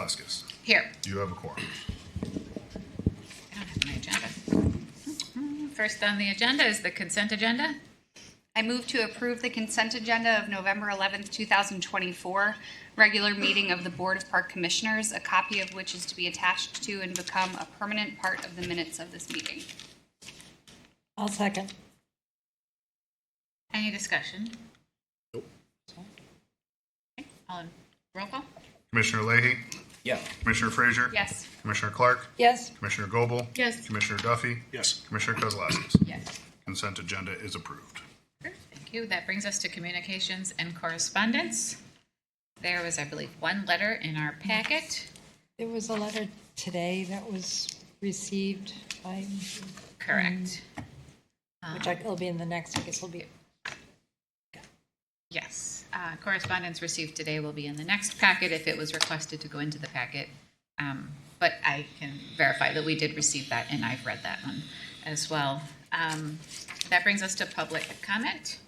Kozlowskis. Here. You have a quorum. I don't have my agenda. First on the agenda is the consent agenda. I move to approve the consent agenda of November 11th, 2024, regular meeting of the Board of Park Commissioners, a copy of which is to be attached to and become a permanent part of the minutes of this meeting. I'll second. Any discussion? Nope. Okay, roll call? Commissioner Leahy, Yeah. Commissioner Frazier, Yes. Commissioner Clark, Yes. Commissioner Goebel, Yes. Commissioner Duffy, Yes. Commissioner Kozlowskis. Yes. Consent agenda is approved. Thank you. That brings us to communications and correspondence. There was, I believe, one letter in our packet. There was a letter today that was received by, Correct. which it'll be in the next, I guess it'll be, Yes. Correspondence received today will be in the next packet if it was requested to go into the packet. But I can verify that we did receive that, and I've read that one as well. That brings us to public comment.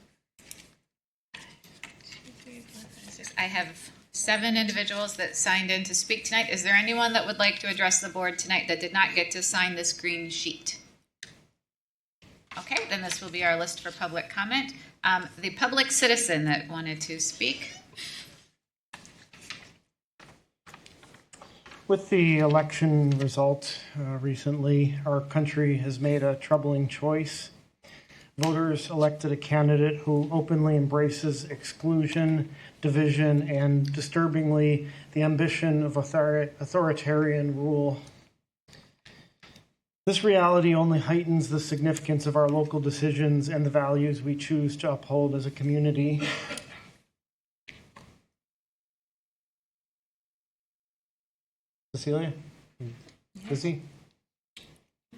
I have 7 individuals that signed in to speak tonight. Is there anyone that would like to address the board tonight that did not get to sign this green sheet? Okay, then this will be our list for public comment. The public citizen that wanted to speak. With the election result recently, our country has made a troubling choice. Voters elected a candidate who openly embraces exclusion, division, and disturbingly, the ambition of authoritarian rule. This reality only heightens the significance of our local decisions and the values we choose to uphold as a community. Cecilia? Busy?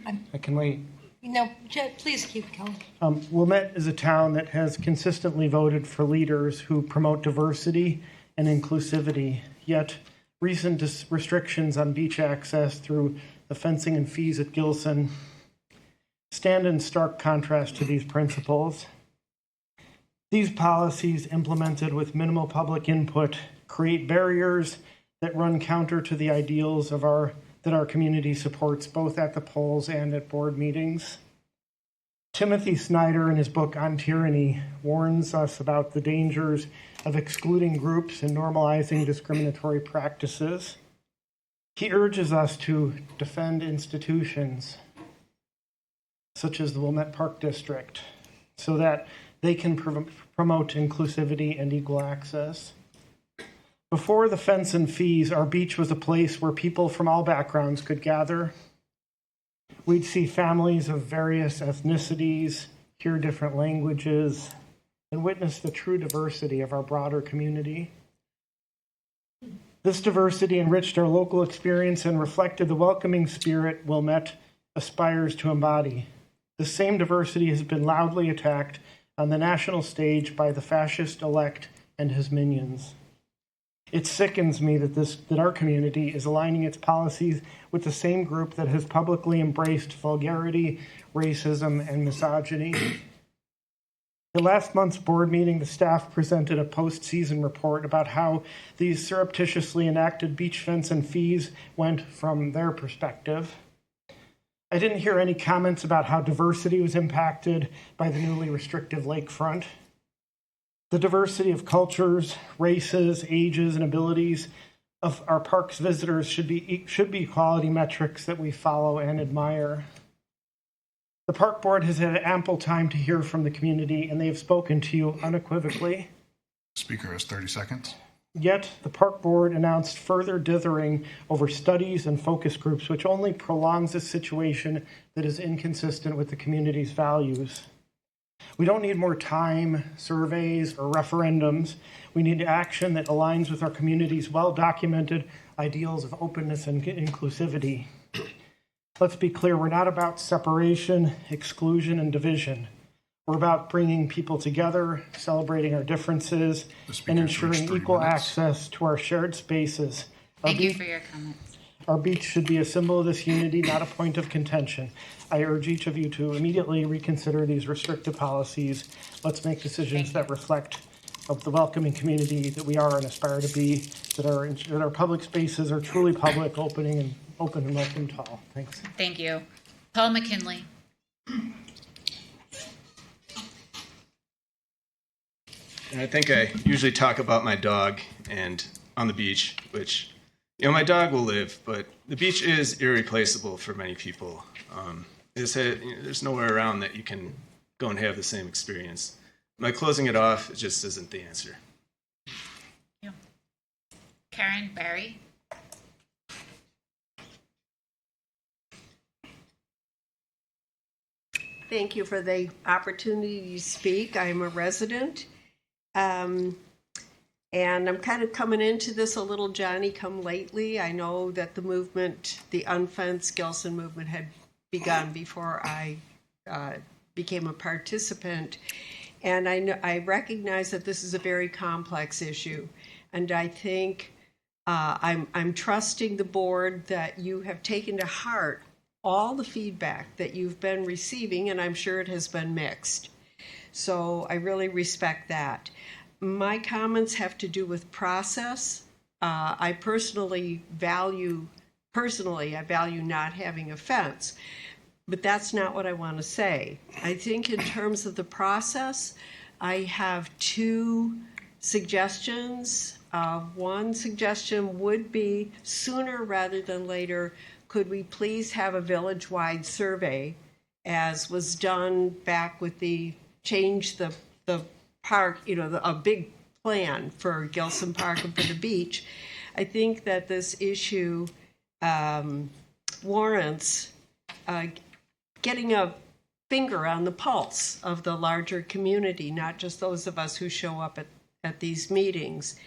I can wait. no, please keep going. Wilmette is a town that has consistently voted for leaders who promote diversity and inclusivity, yet recent restrictions on beach access through the fencing and fees at Gilson stand in stark contrast to these principles. These policies, implemented with minimal public input, create barriers that run counter to the ideals of that our community supports, both at the polls and at board meetings. Timothy Snyder, in his book On Tyranny, warns us about the dangers of excluding groups and normalizing discriminatory practices. He urges us to defend institutions, such as the Wilmette Park District, so that they can promote inclusivity and equal access. Before the fence and fees, our beach was a place where people from all backgrounds could gather. We'd see families of various ethnicities, hear different languages, and witness the true diversity of our broader community. This diversity enriched our local experience and reflected the welcoming spirit Wilmette aspires to embody. The same diversity has been loudly attacked on the national stage by the fascist-elect and his minions. It sickens me that our community is aligning its policies with the same group that has publicly embraced vulgarity, racism, and misogyny. At last month's board meeting, the staff presented a post-season report about how these surreptitiously enacted beach fence and fees went from their perspective. I didn't hear any comments about how diversity was impacted by the newly restrictive lakefront. The diversity of cultures, races, ages, and abilities of our park's visitors should be quality metrics that we follow and admire. The park board has had ample time to hear from the community, and they have spoken to you unequivocally. Speaker has 30 seconds. Yet, the park board announced further dithering over studies and focus groups, which only prolongs a situation that is inconsistent with the community's values. We don't need more time, surveys, or referendums. We need action that aligns with our community's well-documented ideals of openness and inclusivity. Let's be clear, we're not about separation, exclusion, and division. We're about bringing people together, celebrating our differences, and ensuring equal access to our shared spaces. Thank you for your comments. Our beach should be a symbol of this unity, not a point of contention. I urge each of you to immediately reconsider these restrictive policies. Let's make decisions that reflect of the welcoming community that we are and aspire to be, that our public spaces are truly public, open and welcome to all. Thanks. Thank you. Paul McKinley. And I think I usually talk about my dog and on the beach, which, my dog will live, but the beach is irreplaceable for many people. There's nowhere around that you can go and have the same experience. By closing it off, it just isn't the answer. Yeah. Karen Barry. Thank you for the opportunity to speak. I'm a resident. And I'm kind of coming into this a little Johnny-come-lately. I know that the movement, the unfenced Gilson movement, had begun before I became a participant. And I recognize that this is a very complex issue. And I think I'm trusting the board that you have taken to heart all the feedback that you've been receiving, and I'm sure it has been mixed. So I really respect that. My comments have to do with process. I value not having a fence, but that's not what I want to say. I think in terms of the process, I have two suggestions. One suggestion would be sooner rather than later, could we please have a village-wide survey, as was done back with the change the park, a big plan for Gilson Park and for the beach. I think that this issue warrants getting a finger on the pulse of the larger community, not just those of us who show up at these meetings.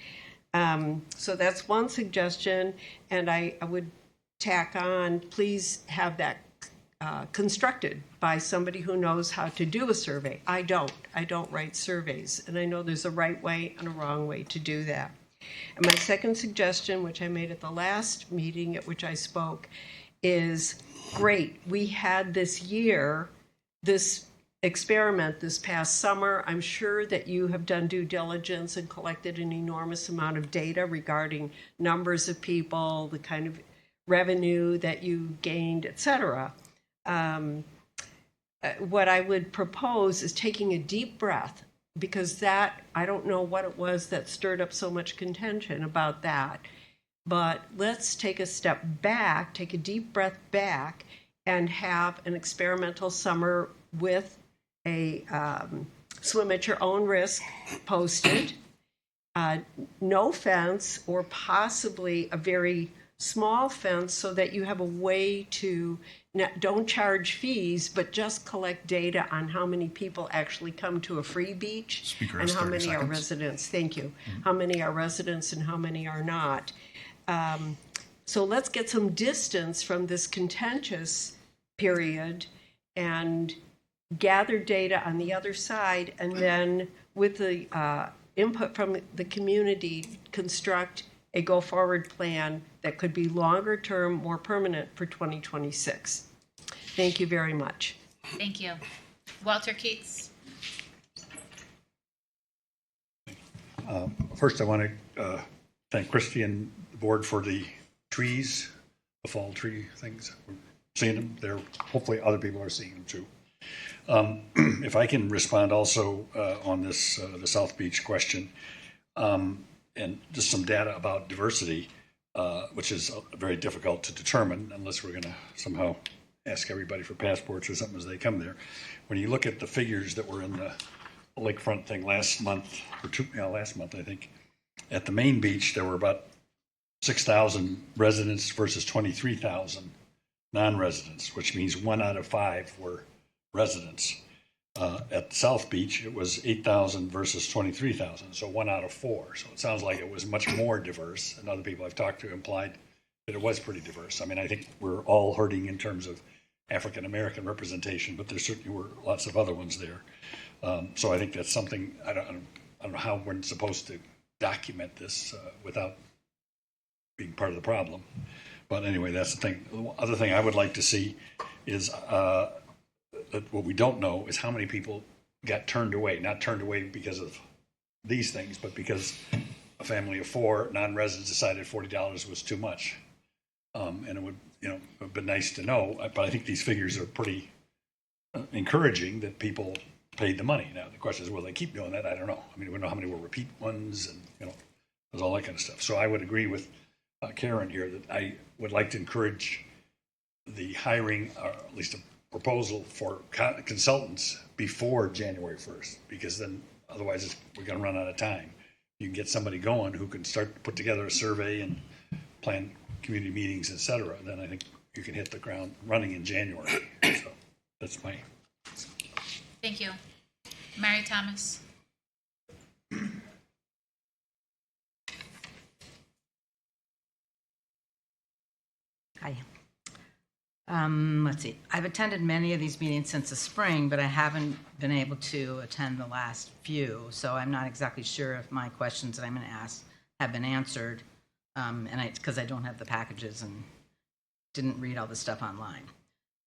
So that's one suggestion, and I would tack on, please have that constructed by somebody who knows how to do a survey. I don't write surveys, and I know there's a right way and a wrong way to do that. And my second suggestion, which I made at the last meeting at which I spoke, is great. We had this experiment this past summer. I'm sure that you have done due diligence and collected an enormous amount of data regarding numbers of people, the kind of revenue that you gained, etc. What I would propose is taking a deep breath, because that, I don't know what it was that stirred up so much contention about that, but let's take a step back, take a deep breath back, and have an experimental summer with a swim at your own risk posted, no fence, or possibly a very small fence so that you have a way to don't charge fees, but just collect data on how many people actually come to a free beach. Speaker and has how 30 many are seconds. residents. Thank you. How many are residents and how many are not. So let's get some distance from this contentious period and gather data on the other side, and then with the input from the community, construct a go-forward plan that could be longer term, more permanent for 2026. Thank you very much. Thank you. Walter Keats. First, I want to thank Christy and the board for the trees, the fall tree things. We're seeing them. Hopefully other people are seeing them too. If I can respond also on this, the South Beach question, and just some data about diversity, which is very difficult to determine unless we're going to somehow ask everybody for passports or something as they come there. When you look at the figures that were in the lakefront thing last month, last month, I think, at the main beach, there were about 6,000 residents versus 23,000 non-residents, which means 1 out of 5 were residents. At South Beach, it was 8,000 versus 23,000, so 1 out of 4. So it sounds like it was much more diverse, and other people I've talked to implied that it was pretty diverse. I mean, I think we're all hurting in terms of African-American representation, but there certainly were lots of other ones there. So I think that's something, I don't know how we're supposed to document this without being part of the problem. But anyway, that's the thing. The other thing I would like to see is what we don't know is how many people got turned away, not turned away because of these things, but because a family of 4 non-residents decided $40 was too much. And it would, have been nice to know, but I think these figures are pretty encouraging that people paid the money. Now, the question is, will they keep doing that? I don't know. I mean, we don't know how many were repeat ones, and, there's all that kind of stuff. So I would agree with Karen here that I would like to encourage the hiring, or at least a proposal for consultants before January 1st, because then otherwise we're going to run out of time. You can get somebody going who can start to put together a survey and plan community meetings, et cetera. Then I think you can hit the ground running in January. So that's my. Thank you. Mary Thomas. Hi. Let's see. I've attended many of these meetings since the spring, but I haven't been able to attend the last few, so I'm not exactly sure if my questions that I'm going to ask have been answered, and because I don't have the packages and didn't read all the stuff online.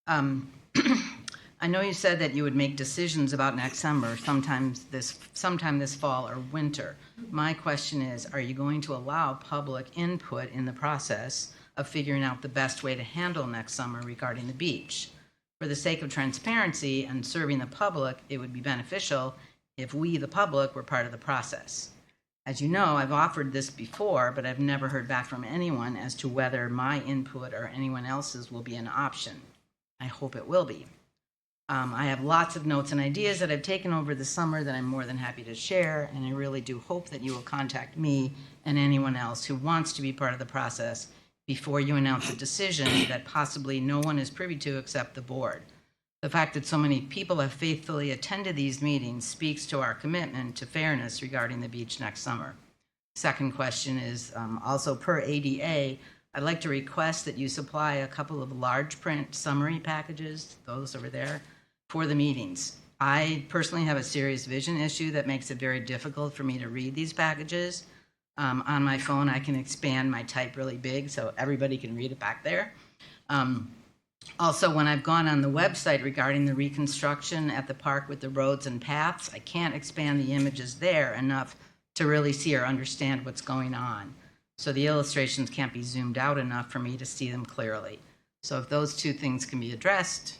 I know you said that you would make decisions about next summer, sometime this fall or winter. My question is, are you going to allow public input in the process of figuring out the best way to handle next summer regarding the beach? For the sake of transparency and serving the public, it would be beneficial if we, the public, were part of the process. As you know, I've offered this before, but I've never heard back from anyone as to whether my input or anyone else's will be an option. I hope it will be. I have lots of notes and ideas that I've taken over the summer that I'm more than happy to share, and I really do hope that you will contact me and anyone else who wants to be part of the process before you announce a decision that possibly no one is privy to except the board. The fact that so many people have faithfully attended these meetings speaks to our commitment to fairness regarding the beach next summer. Second question is, also per ADA, I'd like to request that you supply a couple of large print summary packages, those over there, for the meetings. I personally have a serious vision issue that makes it very difficult for me to read these packages. On my phone, I can expand my type really big so everybody can read it back there. Also, when I've gone on the website regarding the reconstruction at the park with the roads and paths, I can't expand the images there enough to really see or understand what's going on. So the illustrations can't be zoomed out enough for me to see them clearly. So if those two things can be addressed,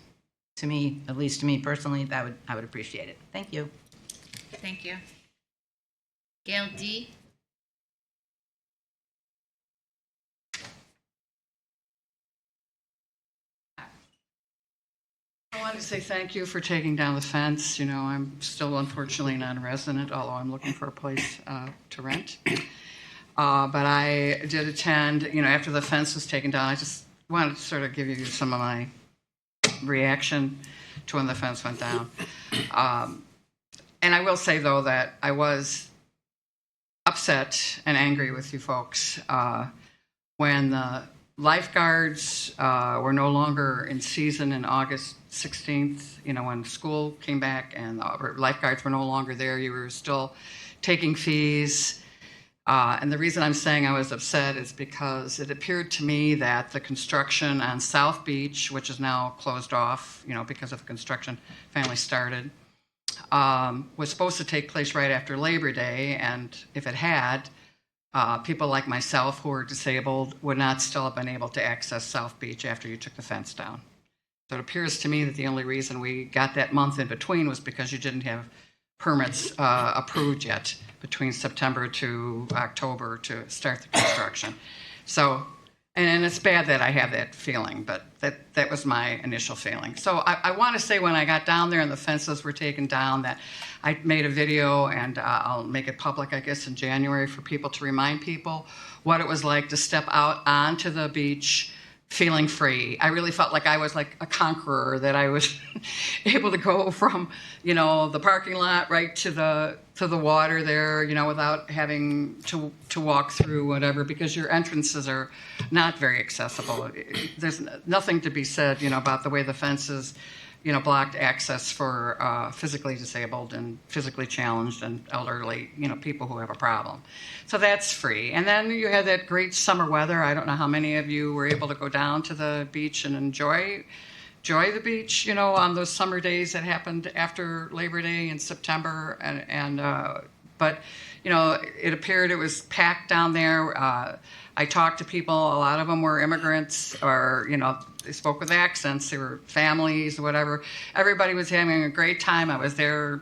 to me, at least to me personally, I would appreciate it. Thank you. Thank you. Gail D. I wanted to say thank you for taking down the fence. I'm still unfortunately not a resident, although I'm looking for a place to rent. But I did attend, after the fence was taken down. I just wanted to sort of give you some of my reaction to when the fence went down. And I will say, though, that I was upset and angry with you folks when the lifeguards were no longer in season in August 16th, when school came back and the lifeguards were no longer there. You were still taking fees. And the reason I'm saying I was upset is because it appeared to me that the construction on South Beach, which is now closed off, because of construction finally started, was supposed to take place right after Labor Day. And if it had, people like myself who are disabled would not still have been able to access South Beach after you took the fence down. So it appears to me that the only reason we got that month in between was because you didn't have permits approved yet between September to October to start the construction. So, and it's bad that I have that feeling, but that was my initial feeling. So I want to say when I got down there and the fences were taken down that I made a video, and I'll make it public, I guess, in January for people to remind people what it was like to step out onto the beach feeling free. I really felt like I was like a conqueror, that I was able to go from, the parking lot right to the water there, without having to walk through whatever, because your entrances are not very accessible. There's nothing to be said, about the way the fences, blocked access for physically disabled and physically challenged and elderly, people who have a problem. So that's free. And then you had that great summer weather. I don't know how many of you were able to go down to the beach and enjoy the beach, on those summer days that happened after Labor Day in September, and But, you know, it appeared it was packed down there. I talked to people. A lot of them were immigrants, or, you know, they spoke with accents. They were families, or whatever. Everybody was having a great time. I was there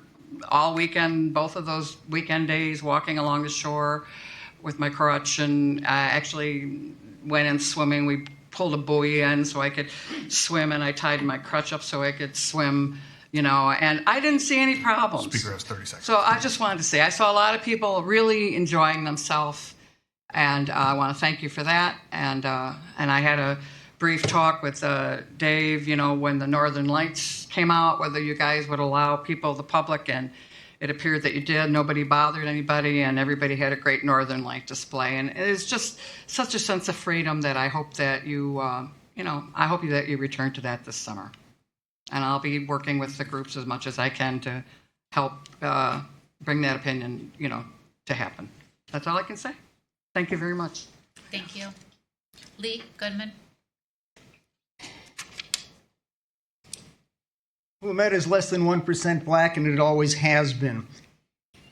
all weekend, both of those weekend days, walking along the shore with my crutch, and I actually went in swimming. We pulled a buoy in so I could swim, and I tied my crutch up so I could swim, you know, and I didn't see any problems. Speaker has 30 seconds. So I just wanted to say, I saw a lot of people really enjoying themselves, and I want to thank you for that. And I had a brief talk with Dave, you know, when the Northern Lights came out, whether you guys would allow people, the public, and it appeared that you did. Nobody bothered anybody, and everybody had a great Northern Light display. And it is just such a sense of freedom that I hope that you, you know, I hope that you return to that this summer. And I'll be working with the groups as much as I can to help bring that opinion, you know, to happen. That's all I can say. Thank you very much. Thank you. Lee Goodman. Wilmette is less than 1% black, and it always has been.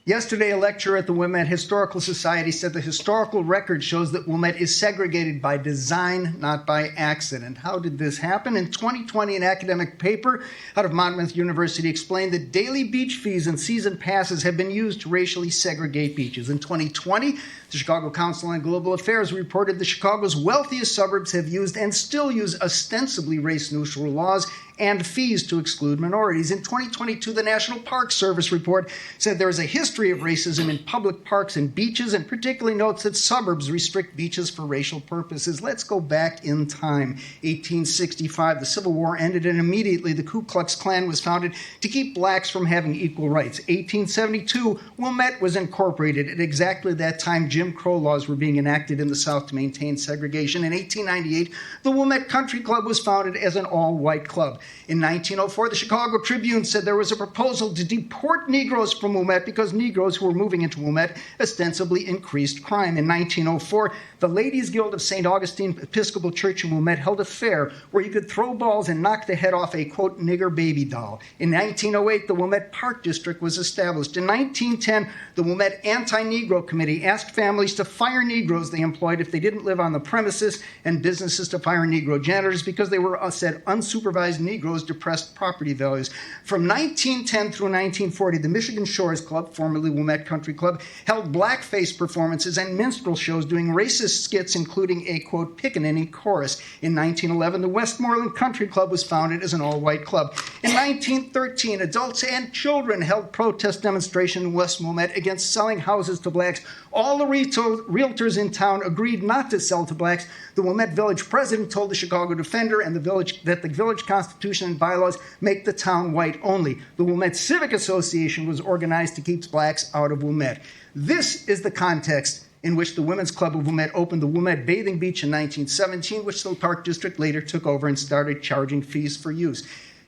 Yesterday, a lecturer at the Wilmette Historical Society said the historical record shows that Wilmette is segregated by design, not by accident. How did this happen? In 2020, an academic paper out of Monmouth University explained that daily beach fees and season passes have been used to racially segregate beaches. In 2020, the Chicago Council on Global Affairs reported that Chicago's wealthiest suburbs have used and still use ostensibly race-neutral laws and fees to exclude minorities. In 2022, the National Park Service report said there is a history of racism in public parks and beaches, and particularly notes that suburbs restrict beaches for racial purposes. Let's go back in time. 1865, the Civil War ended, and immediately the Ku Klux Klan was founded to keep blacks from having equal rights. 1872, Wilmette was incorporated. At exactly that time, Jim Crow laws were being enacted in the South to maintain segregation. In 1898, the Wilmette Country Club was founded as an all-white club. In 1904, the Chicago Tribune said there was a proposal to deport Negroes from Wilmette because Negroes who were moving into Wilmette ostensibly increased crime. In 1904, the Ladies' Guild of St. Augustine Episcopal Church in Wilmette held a fair where you could throw balls and knock the head off a, quote, nigger baby doll. In 1908, the Wilmette Park District was established. In 1910, the Wilmette Anti-Negro Committee asked families to fire Negroes they employed if they didn't live on the premises, and businesses to fire Negro janitors because they were, said, unsupervised Negroes depressed property values. From 1910 through 1940, the Michigan Shores Club, formerly Wilmette Country Club, held blackface performances and minstrel shows doing racist skits, including a, quote, pickaninny chorus. In 1911, the Westmoreland Country Club was founded as an all-white club. In 1913, adults and children held protest demonstration in West Wilmette against selling houses to blacks. All the realtors in town agreed not to sell to blacks. The Wilmette Village president told the Chicago Defender and the village that the village constitution and bylaws make the town white only. The Wilmette Civic Association was organized to keep blacks out of Wilmette. This is the context in which the Women's Club of Wilmette opened the Wilmette Bathing Beach in 1917, which the Park District later took over and started charging fees for use.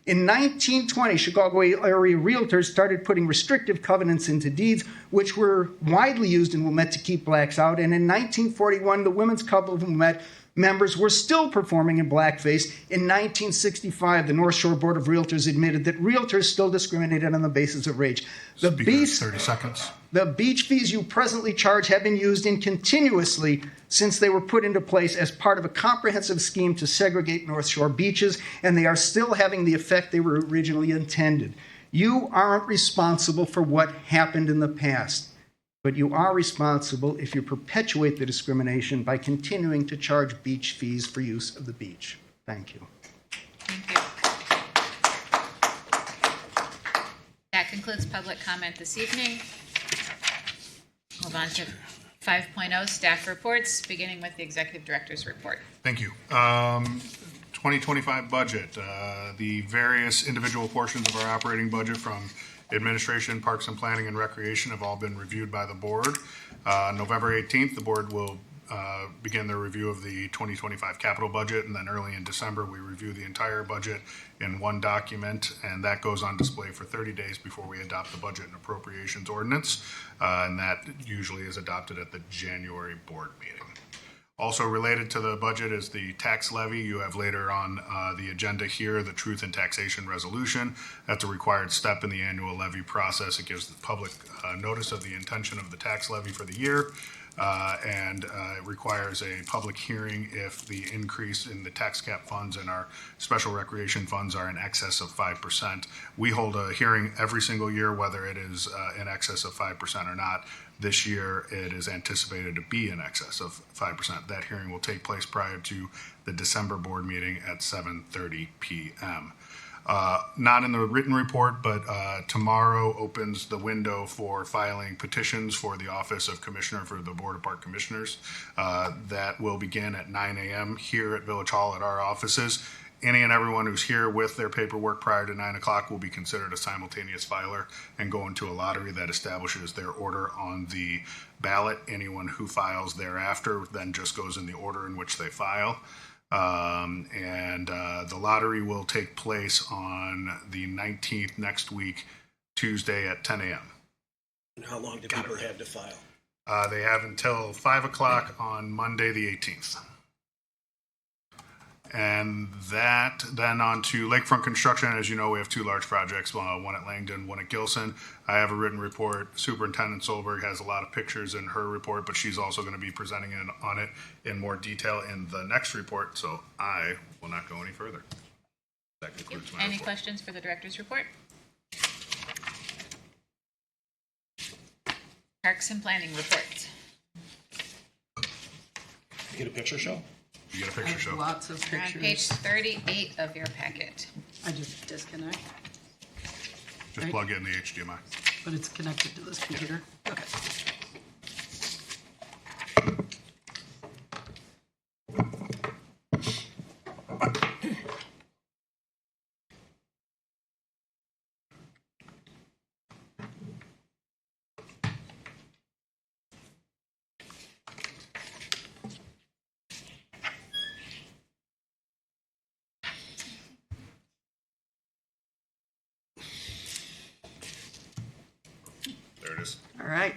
In 1920, Chicago area realtors started putting restrictive covenants into deeds, which were widely used in Wilmette to keep blacks out. And in 1941, the Women's Club of Wilmette members were still performing in blackface. In 1965, the North Shore Board of Realtors admitted that realtors still discriminated on the basis of race. Speaker has 30 seconds. The beach fees you presently charge have been used continuously since they were put into place as part of a comprehensive scheme to segregate North Shore beaches, and they are still having the effect they were originally intended. You aren't responsible for what happened in the past, but you are responsible if you perpetuate the discrimination by continuing to charge beach fees for use of the beach. Thank you. Thank you. That concludes public comment this evening. Move on to 5.0 staff reports, beginning with the executive director's report. Thank you. 2025 budget. The various individual portions of our operating budget from administration, parks and planning, and recreation have all been reviewed by the board. November 18th, the board will begin their review of the 2025 capital budget, and then early in December, we review the entire budget in one document, and that goes on display for 30 days before we adopt the budget and appropriations ordinance, and that usually is adopted at the January board meeting. Also related to the budget is the tax levy. You have later on the agenda here, the Truth in Taxation resolution. That's a required step in the annual levy process. It gives the public notice of the intention of the tax levy for the year. And it requires a public hearing if the increase in the tax cap funds and our special recreation funds are in excess of 5%. We hold a hearing every single year, whether it is in excess of 5% or not. This year, it is anticipated to be in excess of 5%. That hearing will take place prior to the December board meeting at 7:30 p.m. Not in the written report, but tomorrow opens the window for filing petitions for the office of commissioner for the Board of Park Commissioners. That will begin at 9 a.m. here at Village Hall at our offices. Any and everyone who's here with their paperwork prior to 9 o'clock will be considered a simultaneous filer and go into a lottery that establishes their order on the ballot. Anyone who files thereafter then just goes in the order in which they file. The lottery will take place on the 19th next week, Tuesday at 10 a.m. And how long do people have to file? They have until 5 o'clock on Monday the 18th. And that then on to lakefront construction. As you know, we have two large projects, one at Langdon, one at Gilson. I have a written report. Superintendent Solberg has a lot of pictures in her report, but she's also going to be presenting on it in more detail in the next report, so I will not go any further. That concludes my Any report. questions for the director's report? Parks and Planning report. Get a picture show? You get a picture show. Lots of We're on pictures. page 38 of your packet. I just disconnect, Just plug it in the HDMI. but it's connected to this computer. Okay. There it is. All right.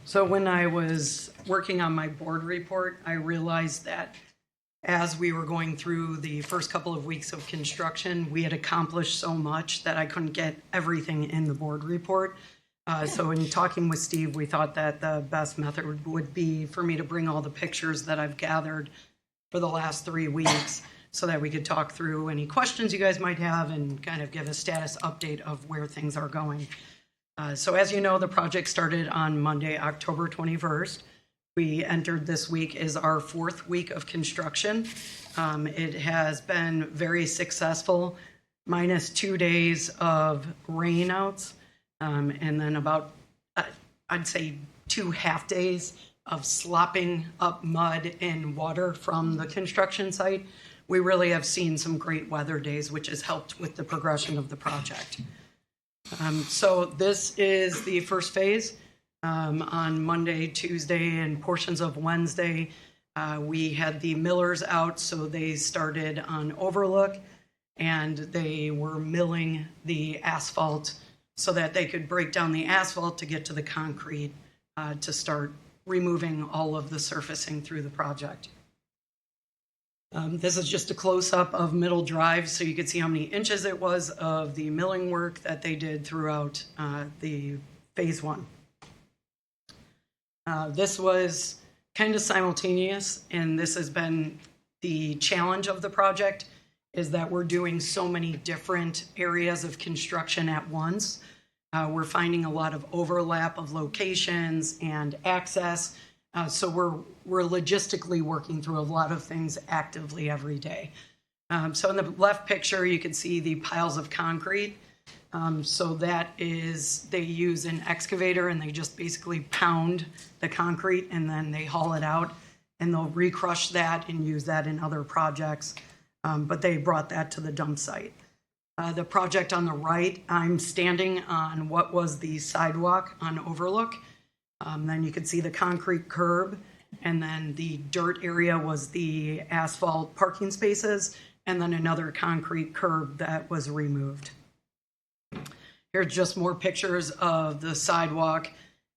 So when I was working on my board report, I realized that as we were going through the first couple of weeks of construction, we had accomplished so much that I couldn't get everything in the board report. So in talking with Steve, we thought that the best method would be for me to bring all the pictures that I've gathered for the last 3 weeks so that we could talk through any questions you guys might have and kind of give a status update of where things are going. So as you know, the project started on Monday, October 21st. We entered this week is our 4th week of construction. It has been very successful, minus 2 days of rainouts, and then about, I'd say 2 half days of slopping up mud and water from the construction site. We really have seen some great weather days, which has helped with the progression of the project. So this is the first phase. On Monday, Tuesday, and portions of Wednesday, we had the millers out, so they started on Overlook, and they were milling the asphalt so that they could break down the asphalt to get to the concrete to start removing all of the surfacing through the project. This is just a close-up of Middle Drive, so you could see how many inches it was of the milling work that they did throughout the phase 1. This was kind of simultaneous, and this has been the challenge of the project, is that we're doing so many different areas of construction at once. We're finding a lot of overlap of locations and access. So we're logistically working through a lot of things actively every day. So in the left picture, you can see the piles of concrete. So that is, they use an excavator and they just basically pound the concrete and then they haul it out and they'll recrush that and use that in other projects. But they brought that to the dump site. The project on the right, I'm standing on what was the sidewalk on Overlook. Then you could see the concrete curb, and then the dirt area was the asphalt parking spaces, and then another concrete curb that was removed. Here's just more pictures of the sidewalk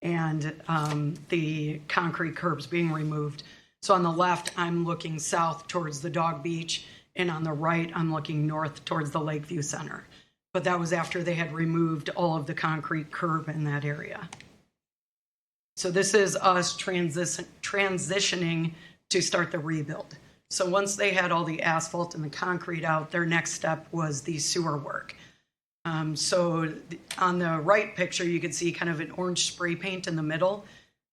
and the concrete curbs being removed. So on the left, I'm looking south towards the dog beach, and on the right, I'm looking north towards the Lakeview Center. But that was after they had removed all of the concrete curb in that area. So this is us transitioning to start the rebuild. So once they had all the asphalt and the concrete out, their next step was the sewer work. So on the right picture, you can see kind of an orange spray paint in the middle.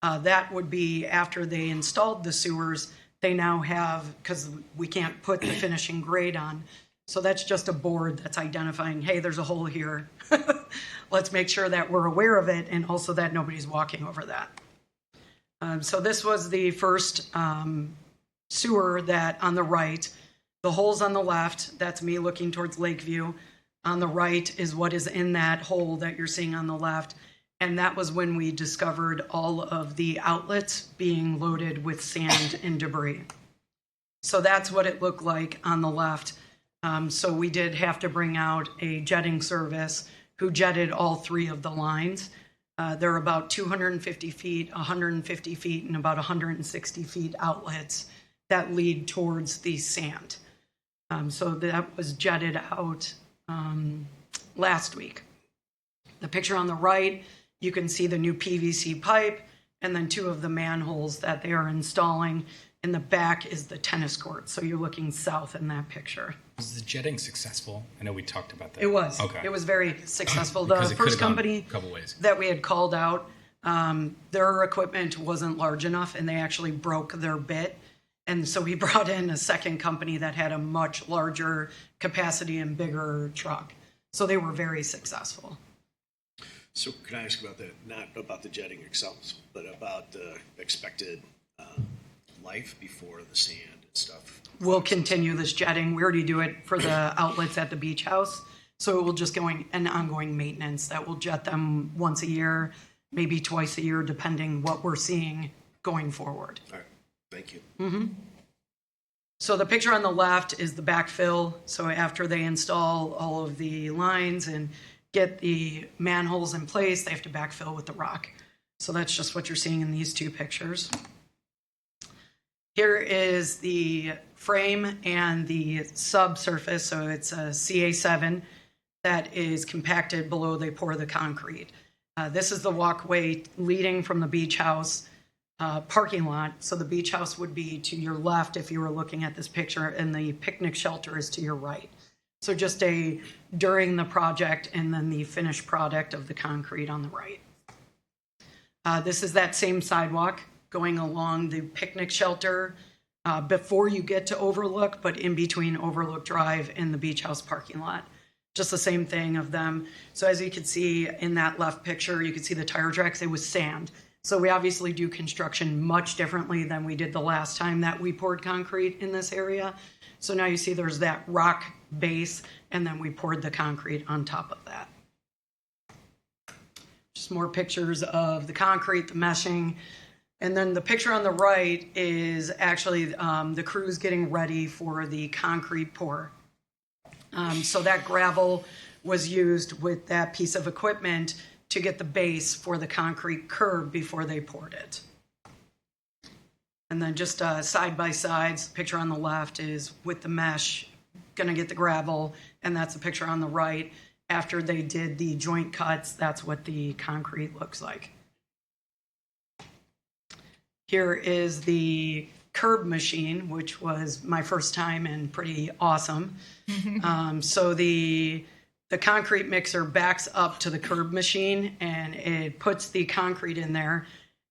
That would be after they installed the sewers. They now have, because we can't put the finishing grade on, so that's just a board that's identifying, hey, there's a hole here. Let's make sure that we're aware of it, and also that nobody's walking over that. So this was the first sewer that on the right. The holes on the left, that's me looking towards Lakeview. On the right is what is in that hole that you're seeing on the left. And that was when we discovered all of the outlets being loaded with sand and debris. So that's what it looked like on the left. So we did have to bring out a jetting service who jetted all three of the lines. They're about 250 feet, 150 feet, and about 160 feet outlets that lead towards the sand. So that was jetted out last week. The picture on the right, you can see the new PVC pipe and then two of the manholes that they are installing. In the back is the tennis court. So you're looking south in that picture. Was the jetting successful? I know we talked about that. It was. Okay. It was very successful. Because The it could've first gone company a couple ways. that we had called out, their equipment wasn't large enough and they actually broke their bit. And so we brought in a second company that had a much larger capacity and bigger truck. So they were very successful. So can I ask about that? Not about the jetting itself, but about the expected life before the sand and stuff. We'll continue this jetting. We already do it for the outlets at the beach house. So it will just going an ongoing maintenance that will jet them once a year, maybe twice a year, depending what we're seeing going forward. All right. Thank you. Mm-hmm. So the picture on the left is the backfill. So after they install all of the lines and get the manholes in place, they have to backfill with the rock. So that's just what you're seeing in these two pictures. Here is the frame and the subsurface. So it's a CA7 that is compacted below they pour the concrete. This is the walkway leading from the beach house parking lot. So the beach house would be to your left if you were looking at this picture, and the picnic shelter is to your right. So just a during the project and then the finished product of the concrete on the right. This is that same sidewalk going along the picnic shelter before you get to Overlook, but in between Overlook Drive and the beach house parking lot. Just the same thing of them. So as you can see in that left picture, you can see the tire tracks. It was sand. So we obviously do construction much differently than we did the last time that we poured concrete in this area. So now you see there's that rock base, and then we poured the concrete on top of that. Just more pictures of the concrete, the meshing. And then the picture on the right is actually the crews getting ready for the concrete pour. So that gravel was used with that piece of equipment to get the base for the concrete curb before they poured it. And then just side by sides, the picture on the left is with the mesh, gonna get the gravel, and that's the picture on the right. After they did the joint cuts, that's what the concrete looks like. Here is the curb machine, which was my first time and pretty awesome. So the concrete mixer backs up to the curb machine and it puts the concrete in there.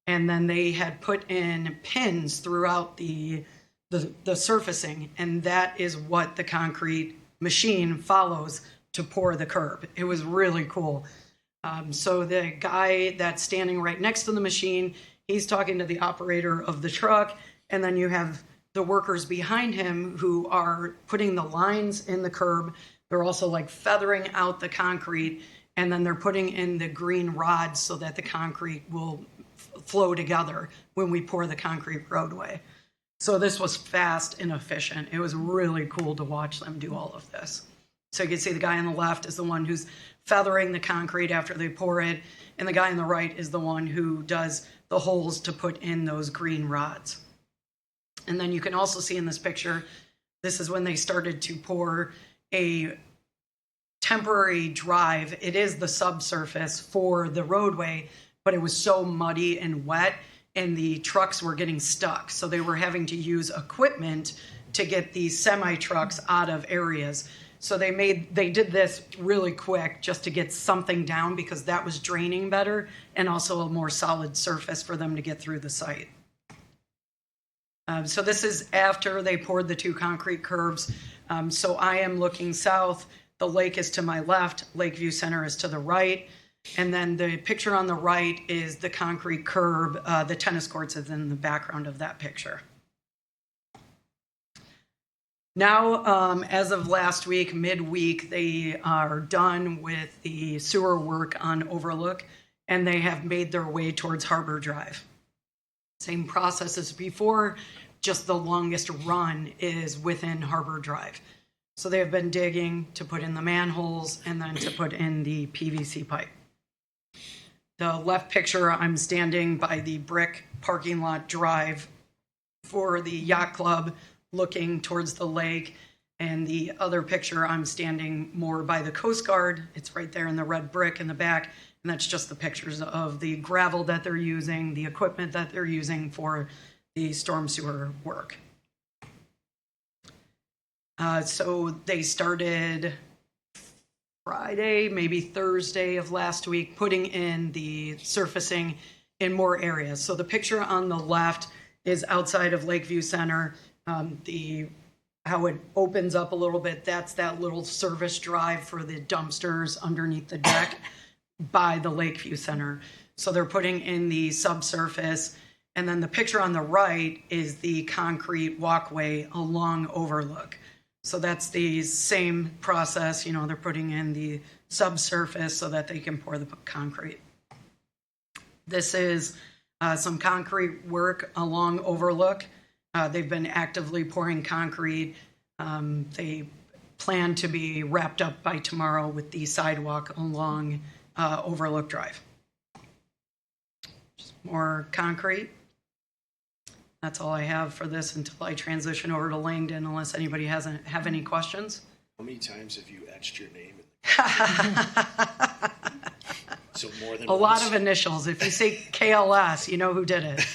And then they had put in pins throughout the surfacing, and that is what the concrete machine follows to pour the curb. It was really cool. So the guy that's standing right next to the machine, he's talking to the operator of the truck, and then you have the workers behind him who are putting the lines in the curb. They're also like feathering out the concrete, and then they're putting in the green rods so that the concrete will flow together when we pour the concrete roadway. So this was fast and efficient. It was really cool to watch them do all of this. So you can see the guy on the left is the one who's feathering the concrete after they pour it, and the guy on the right is the one who does the holes to put in those green rods. And then you can also see in this picture, this is when they started to pour a temporary drive. It is the subsurface for the roadway, but it was so muddy and wet, and the trucks were getting stuck. So they were having to use equipment to get these semi-trucks out of areas. So they did this really quick just to get something down, because that was draining better and also a more solid surface for them to get through the site. So this is after they poured the 2 concrete curbs. So I am looking south. The lake is to my left. Lakeview Center is to the right. And then the picture on the right is the concrete curb. The tennis courts is in the background of that picture. Now, as of last week, midweek, they are done with the sewer work on Overlook, and they have made their way towards Harbor Drive. Same process as before, just the longest run is within Harbor Drive. So they have been digging to put in the manholes and then to put in the PVC pipe. The left picture, I'm standing by the brick parking lot drive for the yacht club, looking towards the lake. And the other picture, I'm standing more by the Coast Guard. It's right there in the red brick in the back. And that's just the pictures of the gravel that they're using, the equipment that they're using for the storm sewer work. So they started Friday, maybe Thursday of last week, putting in the surfacing in more areas. So the picture on the left is outside of Lakeview Center. How it opens up a little bit, that's that little service drive for the dumpsters underneath the deck by the Lakeview Center. So they're putting in the subsurface. And then the picture on the right is the concrete walkway along Overlook. So that's the same process, they're putting in the subsurface so that they can pour the concrete. This is some concrete work along Overlook. They've been actively pouring concrete. They plan to be wrapped up by tomorrow with the sidewalk along Overlook Drive. Just more concrete. That's all I have for this until I transition over to Langdon, unless anybody have any questions. How many times have you etched your name? So more than a once? lot of initials. If you say KLS, you know who did it.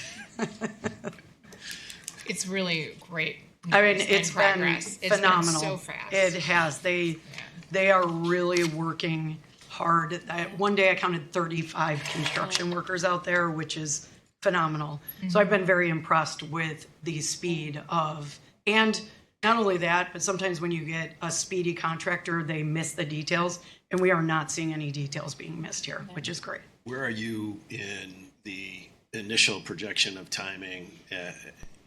It's really great. I mean, it's been progress. phenomenal. It's been so fast. It has. They are really working hard. One day I counted 35 construction workers out there, which is phenomenal. Mm-hmm. So I've been very impressed with the speed of, and not only that, but sometimes when you get a speedy contractor, they miss the details, and we are not seeing any details being missed here, which is great. Where are you in the initial projection of timing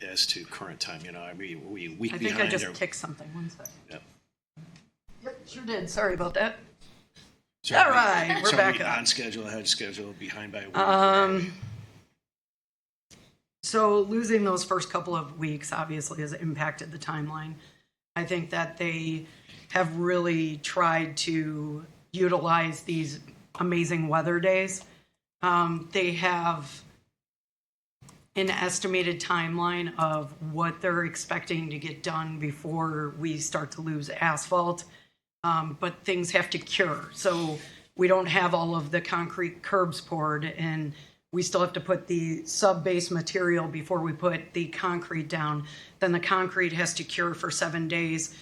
as to current time? We week I behind. think I just kicked something. One second. Yep, sure did. Sorry about that. So all right, we're back on schedule, ahead of schedule, behind by a week? So losing those first couple of weeks obviously has impacted the timeline. I think that they have really tried to utilize these amazing weather days. They have an estimated timeline of what they're expecting to get done before we start to lose asphalt. But things have to cure. So we don't have all of the concrete curbs poured, and we still have to put the sub-base material before we put the concrete down. Then the concrete has to cure for 7 days.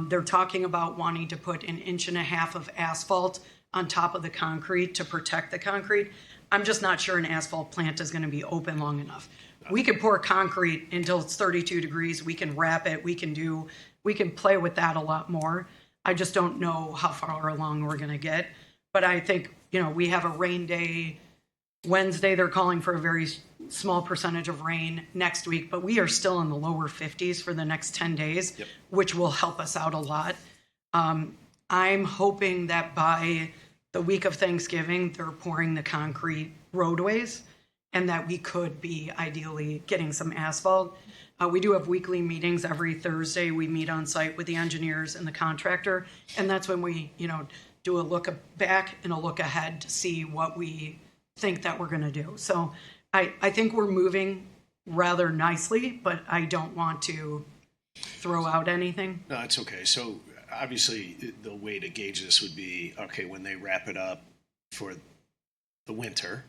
They're talking about wanting to put 1.5 inches of asphalt on top of the concrete to protect the concrete. I'm just not sure an asphalt plant is going to be open long enough. We can pour concrete until it's 32 degrees. We can wrap it. We can play with that a lot more. I just don't know how far along we're going to get. But I think, we have a rain day. Wednesday, they're calling for a very small percentage of rain next week, but we are still in the lower 50s for the next 10 days, which will help us out a lot. I'm hoping that by the week of Thanksgiving, they're pouring the concrete roadways, and that we could be ideally getting some asphalt. We do have weekly meetings every Thursday. We meet on site with the engineers and the contractor, and that's when we, do a look back and a look ahead to see what we think that we're going to do. So I think we're moving rather nicely, but I don't want to throw out anything. No, it's okay. So obviously the way to gauge this would be, okay, when they wrap it up for the winter,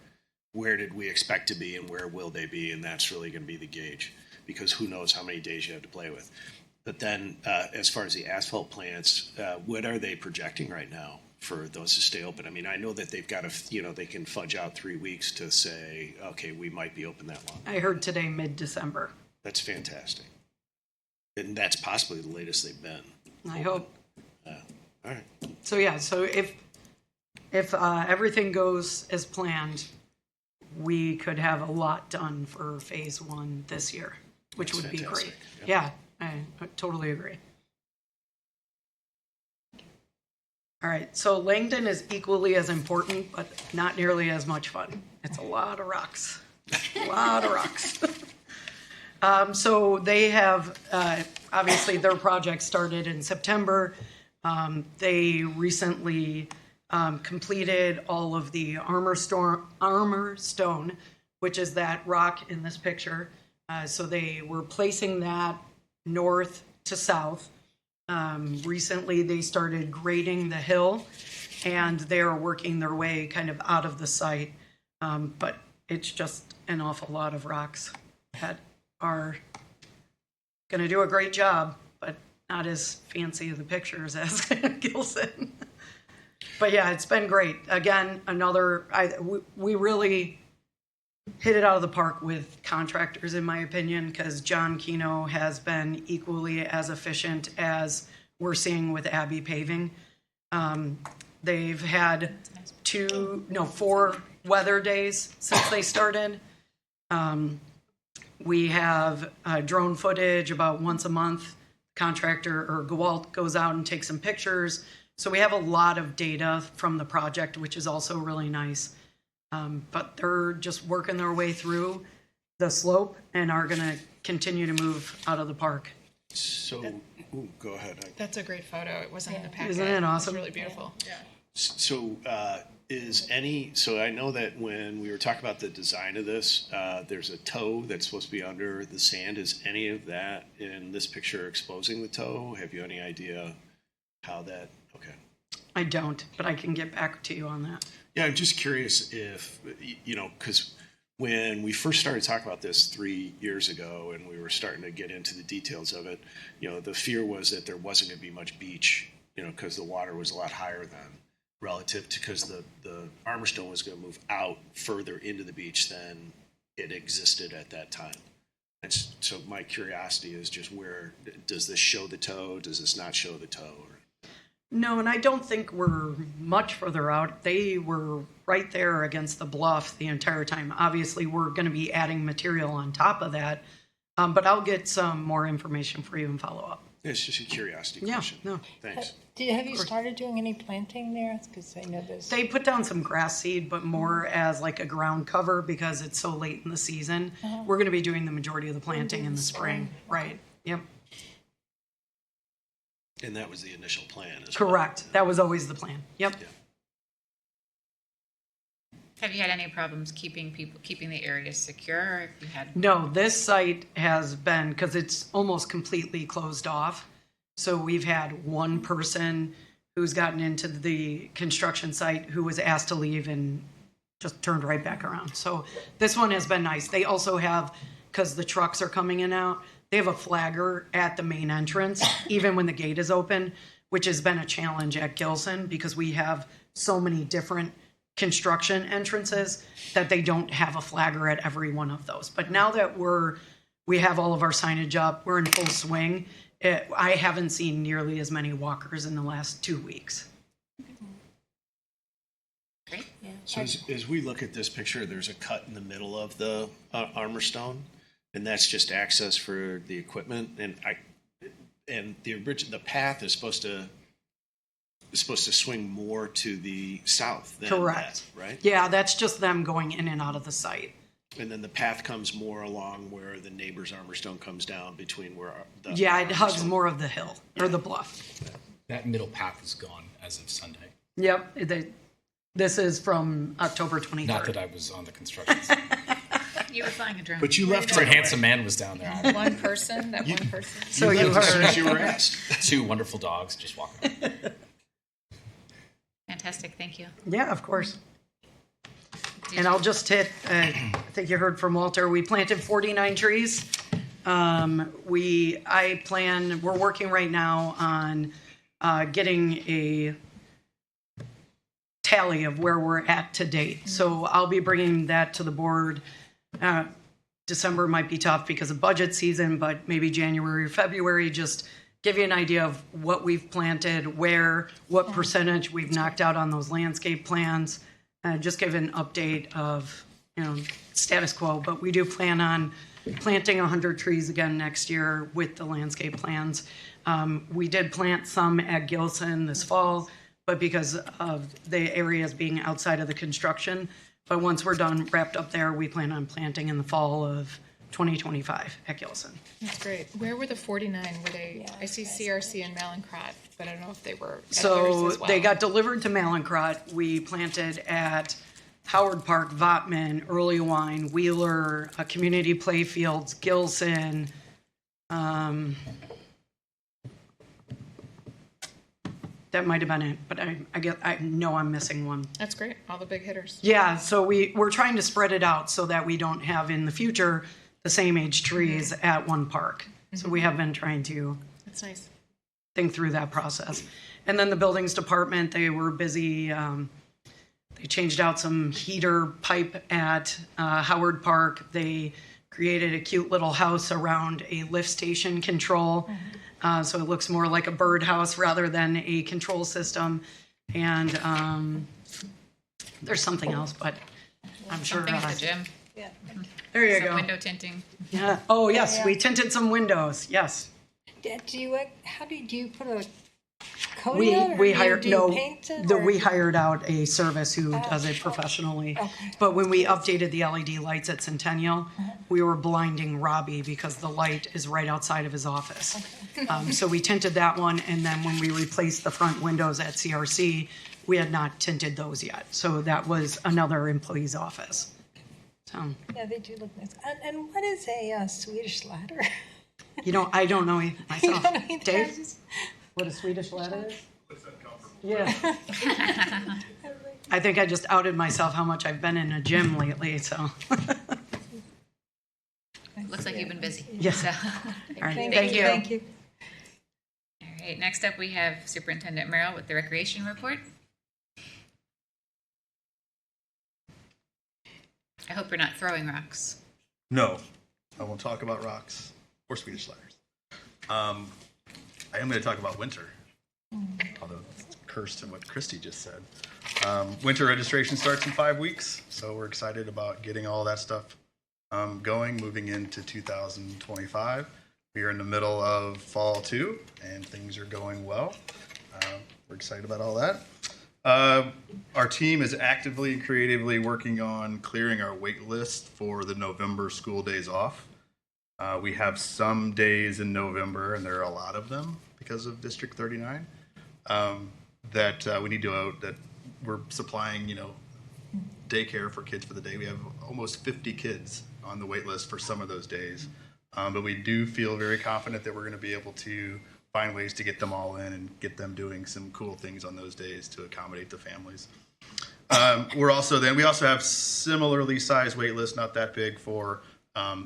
where did we expect to be and where will they be? And that's really going to be the gauge, because who knows how many days you have to play with. But then as far as the asphalt plants, what are they projecting right now for those to stay open? I mean, I know that they've got they can fudge out 3 weeks to say, okay, we might be open that long. I heard today mid-December. That's fantastic. And that's possibly the latest they've been. I hope. All right. So yeah, so if everything goes as planned, we could have a lot done for phase 1 this year, which That's would be fantastic. great. Yep. Yeah, I totally agree. All right, so Langdon is equally as important, but not nearly as much fun. It's a lot of rocks. A lot of rocks. So they have, obviously their project started in September. They recently completed all of the armor stone, which is that rock in this picture. So they were placing that north to south. Recently they started grading the hill, and they're working their way kind of out of the site. But it's just an awful lot of rocks that are going to do a great job, but not as fancy of the pictures as Gilson. But yeah, it's been great. Again, we really hit it out of the park with contractors, in my opinion, because John Keno has been equally as efficient as we're seeing with Abbey Paving. They've had 4 weather days since they started. We have drone footage about once a month. Contractor or Gewalt goes out and takes some pictures. So we have a lot of data from the project, which is also really nice. But they're just working their way through the slope and are going to continue to move out of the park. So, go ahead. That's a great photo. It wasn't in the packet. Isn't it awesome? It's really beautiful. Yeah. So, so I know that when we were talking about the design of this, there's a toe that's supposed to be under the sand. Is any of that in this picture exposing the toe? Have you any idea how that, okay. I don't, but I can get back to you on that. Yeah, I'm just curious if, because when we first started talking about this 3 years ago and we were starting to get into the details of it, the fear was that there wasn't going to be much beach, because the water was a lot higher then relative to, because the armor stone was going to move out further into the beach than it existed at that time. And so my curiosity is just, where does this show the toe? Does this not show the toe? No, and I don't think we're much further out. They were right there against the bluff the entire time. Obviously, we're going to be adding material on top of that, but I'll get some more information for you and follow up. It's just a curiosity question. No. Thanks. Have you started doing any planting there? Because I know there's... They put down some grass seed, but more as like a ground cover because it's so late in the season. We're going to be doing the majority of the planting in the spring. Right. Yep. And that was the initial plan as Correct. That was always the plan. Yep. Yeah. Have you had any problems keeping the area secure? Or if you had... No, this site has been, because it's almost completely closed off. So we've had one person who's gotten into the construction site who was asked to leave and just turned right back around. So this one has been nice. They also have, because the trucks are coming in and out, they have a flagger at the main entrance, even when the gate is open, which has been a challenge at Gilson because we have so many different construction entrances that they don't have a flagger at every one of those. But now that we have all of our signage up, we're in full swing. I haven't seen nearly as many walkers in the last 2 weeks. Great. Yeah. So as we look at this picture, there's a cut in the middle of the armor stone, and that's just access for the equipment. And the path is supposed to swing more to the south than Correct. that, right? Yeah, that's just them going in and out of the site. And then the path comes more along where the neighbor's armor stone comes down between where the Yeah, it armor hugs stone- more of the hill or the bluff. That middle path is gone as of Sunday. Yep. This is from October 23rd. Not that I was on the construction site. You were flying a drone. But you left A right handsome man was down there. One person, that one person. So you you left as soon heard. as you were asked. 2 wonderful dogs just walking around. Fantastic, thank you. Yeah, of course. And I'll just hit, I think you heard from Walter, we planted 49 trees. We're working right now on getting a tally of where we're at to date. So I'll be bringing that to the board. December might be tough because of budget season, but maybe January or February, just give you an idea of what we've planted, where, what percentage we've knocked out on those landscape plans. Just give an update of, status quo. But we do plan on planting 100 trees again next year with the landscape plans. We did plant some at Gilson this fall, but because of the areas being outside of the construction. But once we're done, wrapped up there, we plan on planting in the fall of 2025 at Gilson. That's great. Where were the 49? Were they? I see CRC and Malincrot, but I don't know if they were. At So others as well. they got delivered to Malincrot. We planted at Howard Park, Votman, Early Wine, Wheeler, Community Playfields, Gilson. That might have been it, but I know I'm missing one. That's great. All the big hitters. Yeah, so we're trying to spread it out so that we don't have in the future the same age trees at one park. So we have been trying to That's nice. think through that process. And then the buildings department, they were busy. They changed out some heater pipe at Howard Park. They created a cute little house around a lift station control. So it looks more like a birdhouse rather than a control system. And there's something else, but I'm sure. Something at the gym. Yeah. There you Some go. window tinting. Yeah. Oh, yes, Yeah. we tinted some windows. Yes. How did you put a coating on it? We or hired do you no. paint it, or- We hired out a service who does it professionally. Okay. But when we updated the LED lights at Centennial, we were blinding Robbie because the light is right outside of his office. So we tinted that one, and then when we replaced the front windows at CRC, we had not tinted those yet. So that was another employee's office. So, Yeah, they do look nice. And what is a Swedish ladder? I don't know You myself. don't know either. Dave, what a Swedish ladder is? Yeah. I think I just outed myself how much I've been in a gym lately, so. Looks like you've been busy. Yes. So, All right, Thank you. Thank you. all right, next up we have Superintendent Merrill with the recreation report. I hope you're not throwing rocks. No, I won't talk about rocks or Swedish ladders. I am going to talk about winter, although it's cursed to what Christy just said. Winter registration starts in 5 weeks, so we're excited about getting all that stuff going, moving into 2025. We are in the middle of fall too, and things are going well. We're excited about all that. Our team is actively and creatively working on clearing our wait list for the November school days off. We have some days in November, and there are a lot of them because of District 39, that we need to, that we're supplying, daycare for kids for the day. We have almost 50 kids on the wait list for some of those days. But we do feel very confident that we're going to be able to find ways to get them all in and get them doing some cool things on those days to accommodate the families. We also have similarly sized wait lists, not that big, for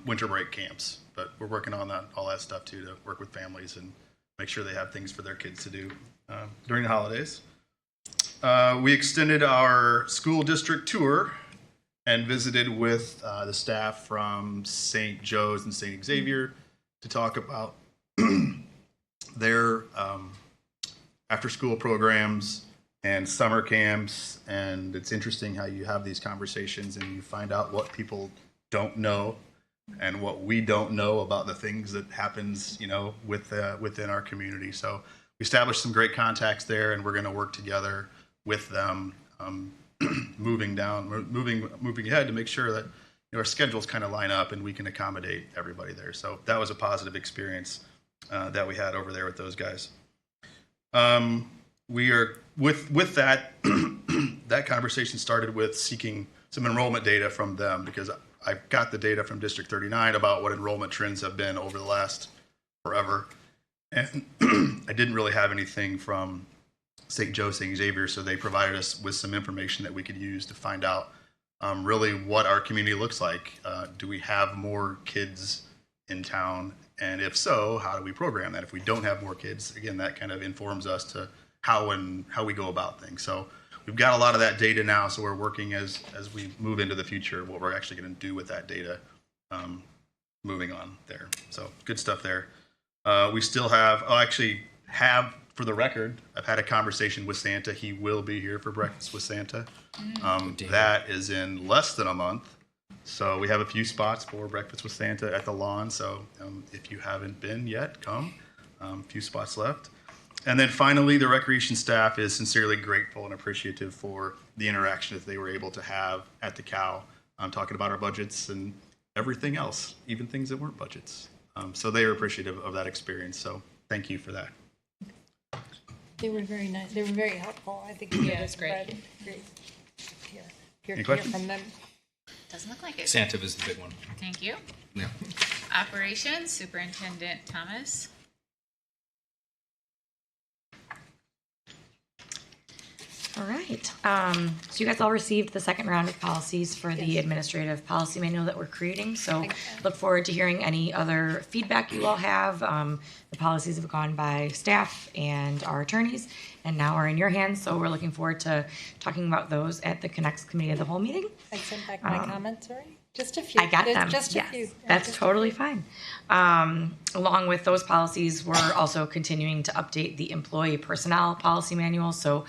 winter break camps, but we're working on all that stuff too, to work with families and make sure they have things for their kids to do during the holidays. We extended our school district tour and visited with the staff from St. Joe's and St. Xavier to talk about their after-school programs and summer camps. And it's interesting how you have these conversations and you find out what people don't know and what we don't know about the things that happens, within our community. So we established some great contacts there, and we're going to work together with them moving ahead to make sure that our schedules kind of line up and we can accommodate everybody there. So that was a positive experience that we had over there with those guys. We are with that. That conversation started with seeking some enrollment data from them, because I've got the data from District 39 about what enrollment trends have been over the last forever, and I didn't really have anything from St. Joe, St. Xavier, so they provided us with some information that we could use to find out really what our community looks like. Do we have more kids in town? And if so, how do we program that? If we don't have more kids, again, that kind of informs us to how we go about things. So we've got a lot of that data now, so we're working as we move into the future, what we're actually going to do with that data moving on there. So good stuff there. We still have, for the record, I've had a conversation with Santa. He will be here for Breakfast with Santa. That is in less than a month. So we have a few spots for Breakfast with Santa at the lawn. So if you haven't been yet, come. A few spots left. And then finally, the recreation staff is sincerely grateful and appreciative for the interaction that they were able to have at the COW, talking about our budgets and everything else, even things that weren't budgets. So they are appreciative of that experience. So thank you for that. They were very nice. They were very helpful. I think it's great. Great. Any Hear questions? from them. Doesn't look like it. Santa was the big one. Thank you. Yeah. Operations Superintendent Thomas. All right. So you guys all received the second round of policies for the administrative policy manual that we're creating. So look forward to hearing any other feedback you all have. The policies have gone by staff and our attorneys and now are in your hands. So we're looking forward to talking about those at the Connects Committee of the Whole meeting. I sent back my comments already. Just a few. I got them. Just a Yes, few. that's totally fine. Along with those policies, we're also continuing to update the employee personnel policy manual. So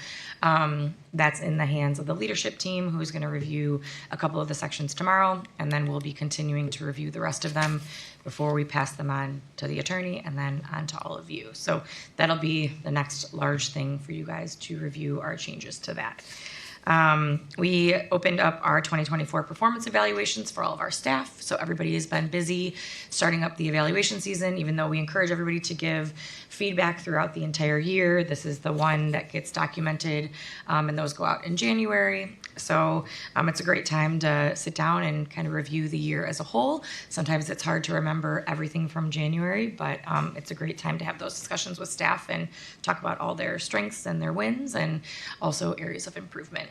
that's in the hands of the leadership team, who's going to review a couple of the sections tomorrow, and then we'll be continuing to review the rest of them before we pass them on to the attorney and then on to all of you. So that'll be the next large thing for you guys to review our changes to that. We opened up our 2024 performance evaluations for all of our staff. So everybody has been busy starting up the evaluation season, even though we encourage everybody to give feedback throughout the entire year. This is the one that gets documented, and those go out in January. So it's a great time to sit down and kind of review the year as a whole. Sometimes it's hard to remember everything from January, but it's a great time to have those discussions with staff and talk about all their strengths and their wins and also areas of improvement.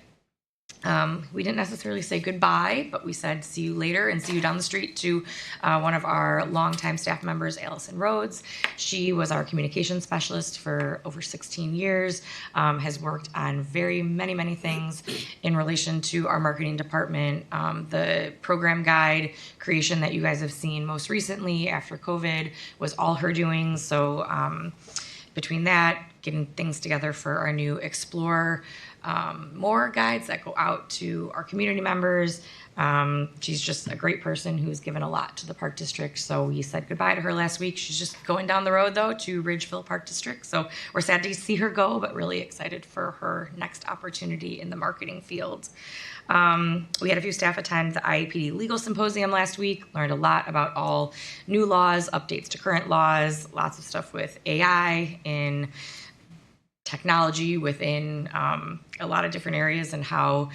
We didn't necessarily say goodbye, but we said see you later and see you down the street to one of our longtime staff members, Allison Rhodes. She was our communications specialist for over 16 years, has worked on very many things in relation to our marketing department. The program guide creation that you guys have seen most recently after COVID was all her doing. So between that, getting things together for our new Explore More guides that go out to our community members. She's just a great person who's given a lot to the Park District. So we said goodbye to her last week. She's just going down the road, though, to Ridgeville Park District. So we're sad to see her go, but really excited for her next opportunity in the marketing field. We had a few staff attend the IAPD Legal Symposium last week, learned a lot about all new laws, updates to current laws, lots of stuff with AI in technology within a lot of different areas and how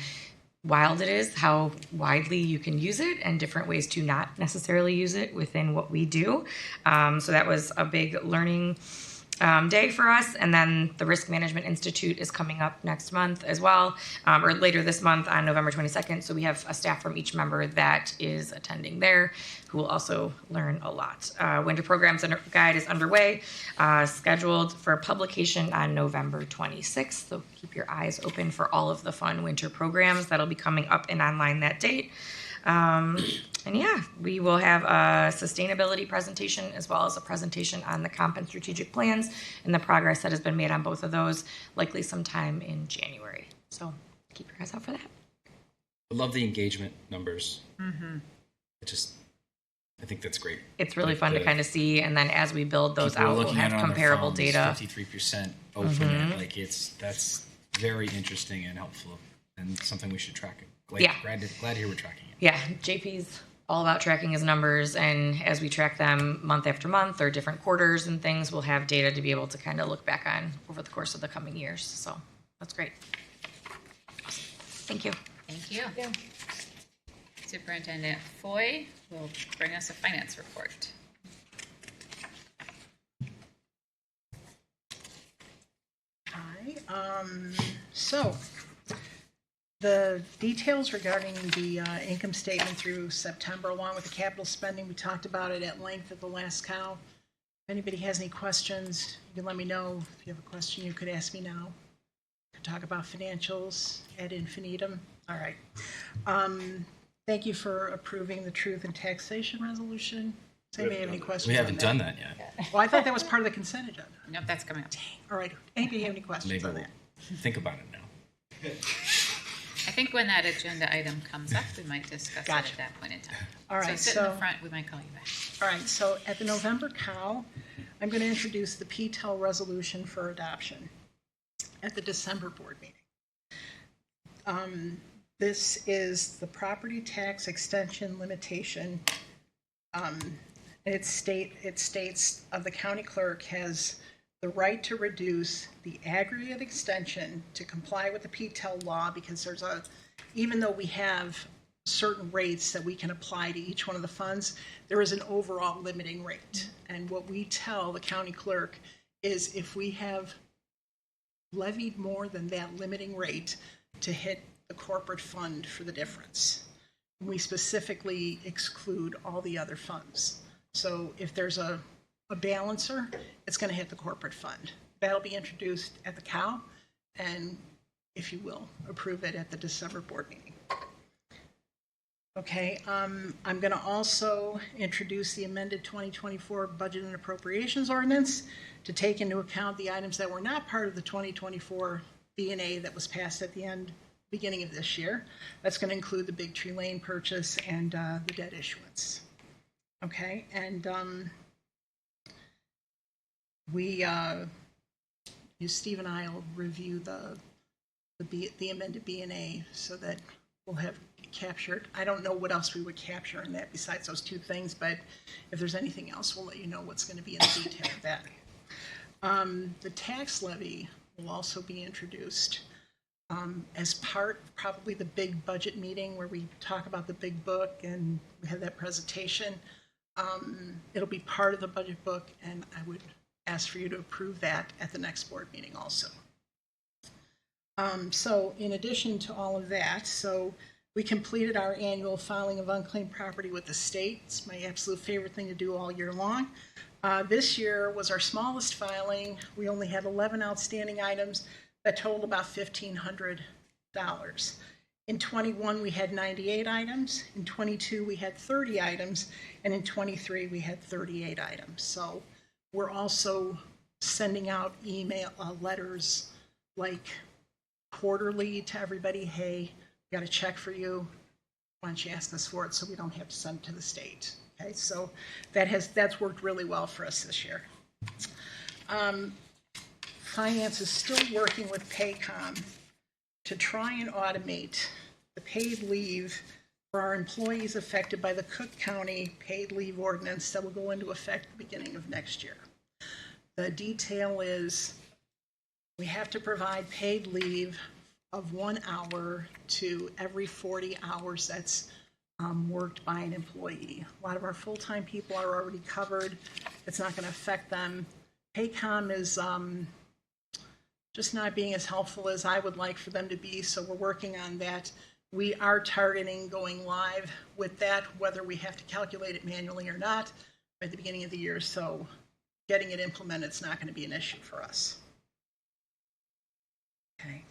wild it is, how widely you can use it and different ways to not necessarily use it within what we do. So that was a big learning day for us. And then the Risk Management Institute is coming up next month as well, or later this month on November 22nd. So we have a staff from each member that is attending there who will also learn a lot. Winter Programs Guide is underway, scheduled for publication on November 26th. So keep your eyes open for all of the fun winter programs that'll be coming up and online that date. And yeah, we will have a sustainability presentation as well as a presentation on the comp and strategic plans and the progress that has been made on both of those, likely sometime in January. So keep your eyes out for that. I love the engagement numbers. Mm-hmm. I think that's great. It's really fun to kind of see, and then as we build those out, we'll have comparable data. 53% open. That's very interesting and helpful, and something we should track Yeah. Glad to hear we're tracking it. Yeah, JP's all about tracking his numbers, and as we track them month after month or different quarters and things, we'll have data to be able to kind of look back on over the course of the coming years. So that's great. Awesome. Thank you. Thank you. Superintendent Foy will bring us a finance report. Hi. So the details regarding the income statement through September, along with the capital spending, we talked about it at length at the last cow. If anybody has any questions, you can let me know. If you have a question, you could ask me now. We could talk about financials ad infinitum. All right. Thank you for approving the Truth in Taxation resolution. Does anybody have any questions? We haven't done that yet. Well, I thought that was part of the consent agenda. Nope, that's coming up. All right. Anybody have any questions Maybe on we'll that? think about it now. I think when that agenda item comes up, we might discuss it at that point in time. All right, So sit in the front, we might call you back. All right, so at the November cow, I'm going to introduce the PTEL resolution for adoption at the December board meeting. This is the property tax extension limitation. It states the county clerk has the right to reduce the aggregate extension to comply with the PTEL law, because even though we have certain rates that we can apply to each one of the funds, there is an overall limiting rate. And what we tell the county clerk is if we have levied more than that limiting rate, to hit the corporate fund for the difference. We specifically exclude all the other funds. So if there's a balancer, it's going to hit the corporate fund. That'll be introduced at the cow, and if you will, approve it at the December board meeting. Okay, I'm going to also introduce the amended 2024 budget and appropriations ordinance to take into account the items that were not part of the 2024 B&A that was passed at the beginning of this year. That's going to include the Big Tree Lane purchase and the debt issuance. Okay, and Steve and I will review the amended B&A so that we'll have captured. I don't know what else we would capture in that besides those two things, but if there's anything else, we'll let you know what's going to be in the detail of that. The tax levy will also be introduced as part, probably the big budget meeting where we talk about the big book and we have that presentation. It'll be part of the budget book, and I would ask for you to approve that at the next board meeting also. So in addition to all of that, so we completed our annual filing of unclaimed property with the state. It's my absolute favorite thing to do all year long. This year was our smallest filing. We only had 11 outstanding items that totaled about $1,500. In 21, we had 98 items. In 22, we had 30 items. And in 23, we had 38 items. So we're also sending out letters like quarterly to everybody. Hey, we got a check for you. Why don't you ask us for it so we don't have to send it to the state? Okay, so that's worked really well for us this year. Finance is still working with Paycom to try and automate the paid leave for our employees affected by the Cook County paid leave ordinance that will go into effect at the beginning of next year. The detail is we have to provide paid leave of 1 hour to every 40 hours that's worked by an employee. A lot of our full-time people are already covered. It's not going to affect them. Paycom is just not being as helpful as I would like for them to be, so we're working on that. We are targeting going live with that, whether we have to calculate it manually or not, at the beginning of the year, so getting it implemented is not going to be an issue for us. Okay.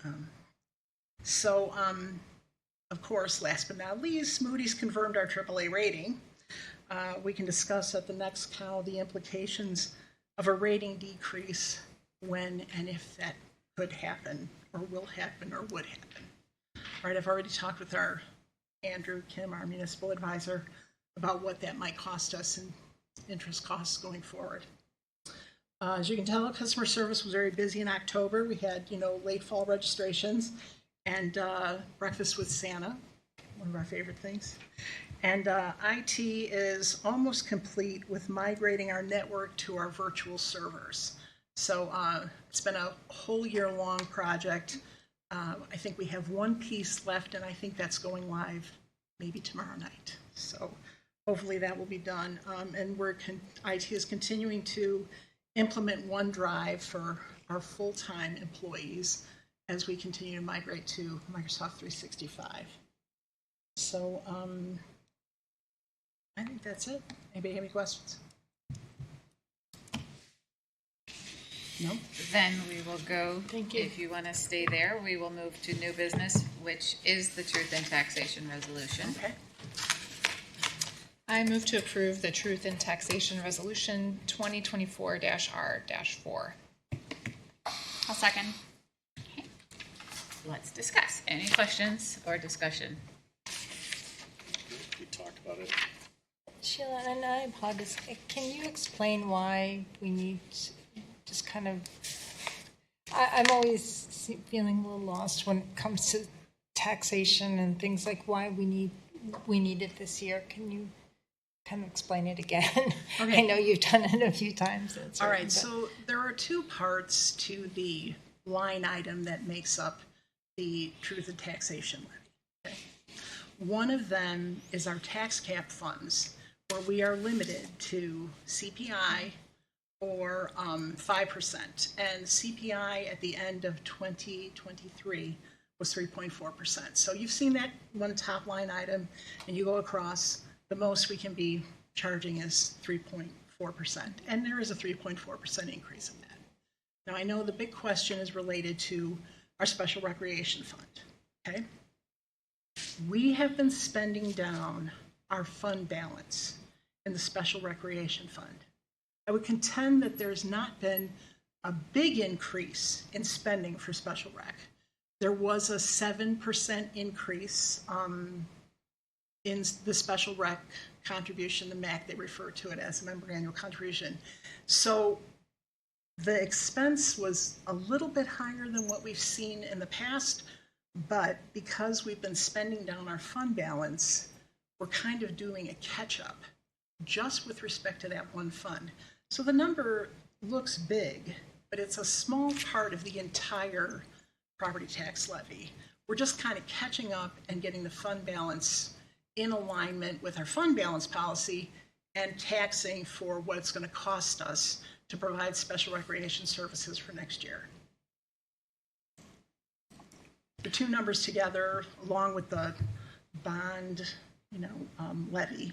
Of course, last but not least, Moody's confirmed our AAA rating. We can discuss at the next cow the implications of a rating decrease when and if that could happen or will happen or would happen. All right, I've already talked with our Andrew Kim, our municipal advisor, about what that might cost us in interest costs going forward. As you can tell, customer service was very busy in October. We had, late fall registrations and breakfast with Santa. one of our favorite things. And IT is almost complete with migrating our network to our virtual servers. So it's been a whole year-long project. I think we have one piece left, and I think that's going live maybe tomorrow night. So hopefully that will be done. And IT is continuing to implement OneDrive for our full-time employees as we continue to migrate to Microsoft 365. So I think that's it. Anybody have any questions? No? Then we will go, if you want to stay there, we will move to new business, which is the Truth in Taxation Resolution. Okay. I move to approve the Truth in Taxation Resolution 2024-R-4. I'll second. Let's discuss. Any questions or discussion? We talked about it. Sheila, and I apologize, can you explain why we need just kind of, I'm always feeling a little lost when it comes to taxation and things like why we need it this year. Can you kind of explain it again? Okay. I know you've done it a few times. All right, so there are two parts to the line item that makes up the Truth in Taxation levy. Okay? One of them is our tax cap funds, where we are limited to CPI or 5%. And CPI at the end of 2023 was 3.4%. So you've seen that one top line item, and you go across, the most we can be charging is 3.4%. And there is a 3.4% increase in that. Now, I know the big question is related to our special recreation fund, okay? We have been spending down our fund balance in the special recreation fund. I would contend that there's not been a big increase in spending for special rec. There was a 7% increase in the special rec contribution, the MAC, they refer to it as a member annual contribution. So the expense was a little bit higher than what we've seen in the past, but because we've been spending down our fund balance, we're kind of doing a catch-up just with respect to that one fund. So the number looks big, but it's a small part of the entire property tax levy. We're just kind of catching up and getting the fund balance in alignment with our fund balance policy and taxing for what it's going to cost us to provide special recreation services for next year. The two numbers together, along with the bond, levy,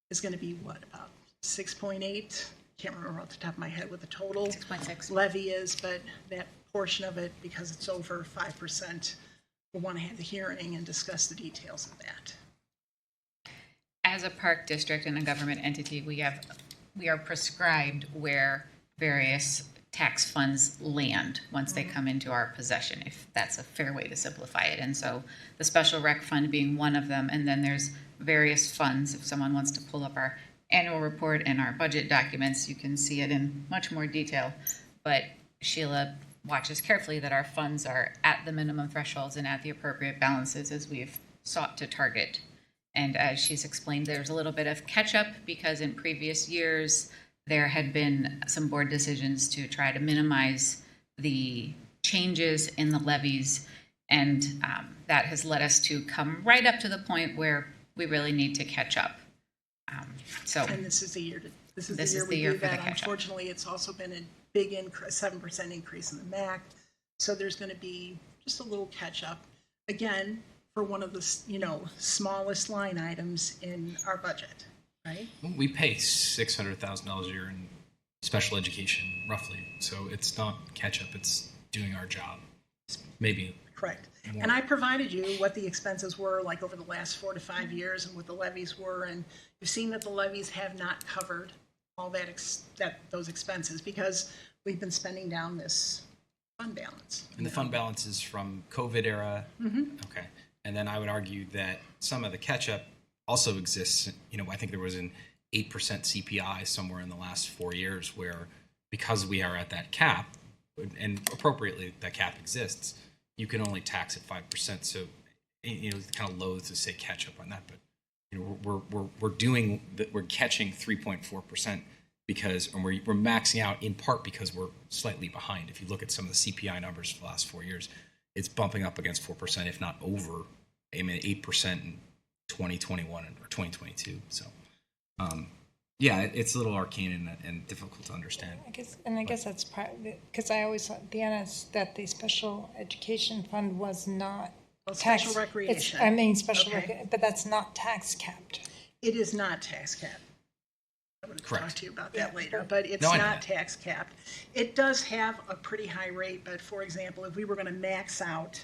is going to be what, about 6.8? Can't remember off the top of my head what the total 6.6 levy is, but that portion of it, because it's over 5%, we'll want to have the hearing and discuss the details of that. As a park district and a government entity, we are prescribed where various tax funds land once they come into our possession, if that's a fair way to simplify it. And so the special rec fund being one of them, and then there's various funds. If someone wants to pull up our annual report and our budget documents, you can see it in much more detail. But Sheila watches carefully that our funds are at the minimum thresholds and at the appropriate balances as we've sought to target. And as she's explained, there's a little bit of catch up because in previous years, there had been some board decisions to try to minimize the changes in the levies. And that has led us to come right up to the point where we really need to catch up. And this is the year we do that. Unfortunately, it's also been a big increase, 7% increase in the MAC. So there's going to be just a little catch up. Again, for one of the smallest line items in our budget, right? We pay $600,000 a year in special education, roughly. So it's not catch up; it's doing our job. Maybe correct. more. And I provided you what the expenses were like over the last 4 to 5 years, and what the levies were, and you've seen that the levies have not covered all those expenses because we've been spending down this fund balance. And the fund balance is from COVID era. Mm-hmm. Okay. And then I would argue that some of the catch-up also exists. I think there was an 8% CPI somewhere in the last 4 years where, because we are at that cap, and appropriately that cap exists, you can only tax at 5%. So kind of loath to say catch up on that, but we're catching 3.4% because, and we're maxing out in part because we're slightly behind. If you look at some of the CPI numbers for the last 4 years, it's bumping up against 4%, if not over. 8% in 2021 or 2022. So, it's a little arcane and difficult to understand. I guess that's part of it, because I always thought, Deanna, that the special education fund was not tax. Special recreation. Special Okay. recreation, but that's not tax capped. It is not tax capped. I'm going to talk to you about that later, but it's No, I know not that. tax capped. It does have a pretty high rate, but for example, if we were going to max out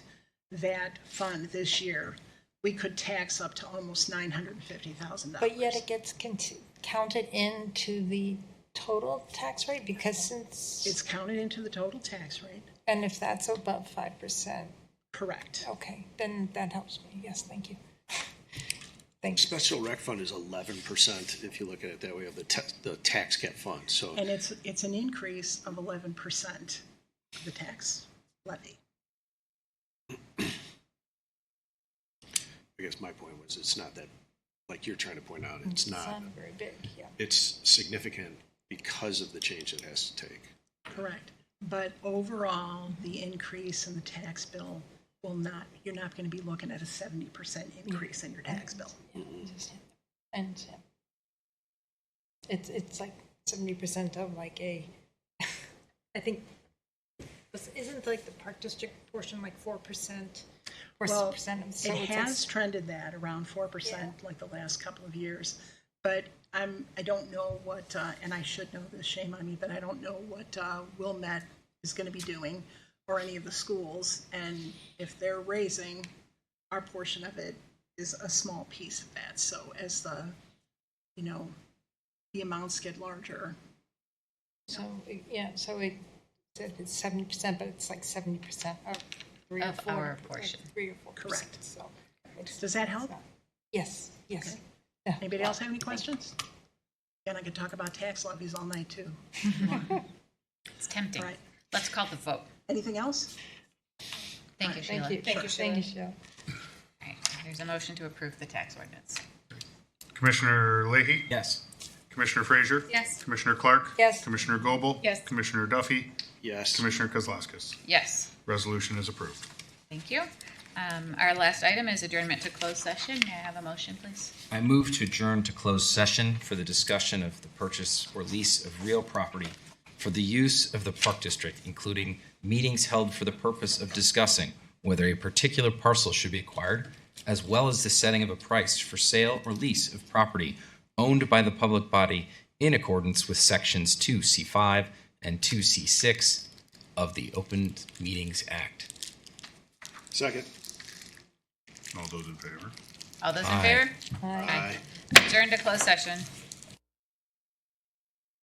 that fund this year, we could tax up to almost $950,000. But yet it gets counted into the total tax rate, because since it's counted into the total tax rate. And if that's above 5%. Correct. Okay, then that helps me. Yes, thank you. Special rec fund is 11%, if you look at it that way, of the tax cap fund, so. And it's an increase of 11% of the tax levy. I guess my point was, it's not that, like you're trying to point out, it's not very big, yeah. It's significant because of the change it has to take. Correct. But overall, the increase in the tax bill you're not going to be looking at a 70% increase in your tax bill. And it's like 70% of like I think, isn't like the Park District portion like 4%? Well, 4%. So it has trended that around 4% like the last couple of years. But I don't know what, and I should know this, shame on me, but I don't know what Wilmette is going to be doing, or any of the schools. And if they're raising, our portion of it is a small piece of that. So as the amounts get larger. So it's 70%, but it's like 70% of 3 or 4. Our portion. 3 or 4%. Correct. So does that help? Yes. Okay. Anybody else have any questions? And I could talk about tax levies all night too. It's tempting. All right. Let's call the vote. Anything else? Thank you, Sheila. Thank you, Sheila. All right, there's a motion to approve the tax ordinance. Commissioner Leahy? Yes. Commissioner Frazier? Yes. Commissioner Clark? Yes. Commissioner Goebel? Yes. Commissioner Duffy? Yes. Commissioner Kozlowskis? Yes. Resolution is approved. Thank you. Our last item is adjournment to closed session. May I have a motion, please? I move to adjourn to closed session for the discussion of the purchase or lease of real property for the use of the Park District, including meetings held for the purpose of discussing whether a particular parcel should be acquired, as well as the setting of a price for sale or lease of property owned by the public body in accordance with sections 2C5 and 2C6 of the Open Meetings Act. Second. All those in favor? All those in Aye. favor? Aye. Adjourn to closed session.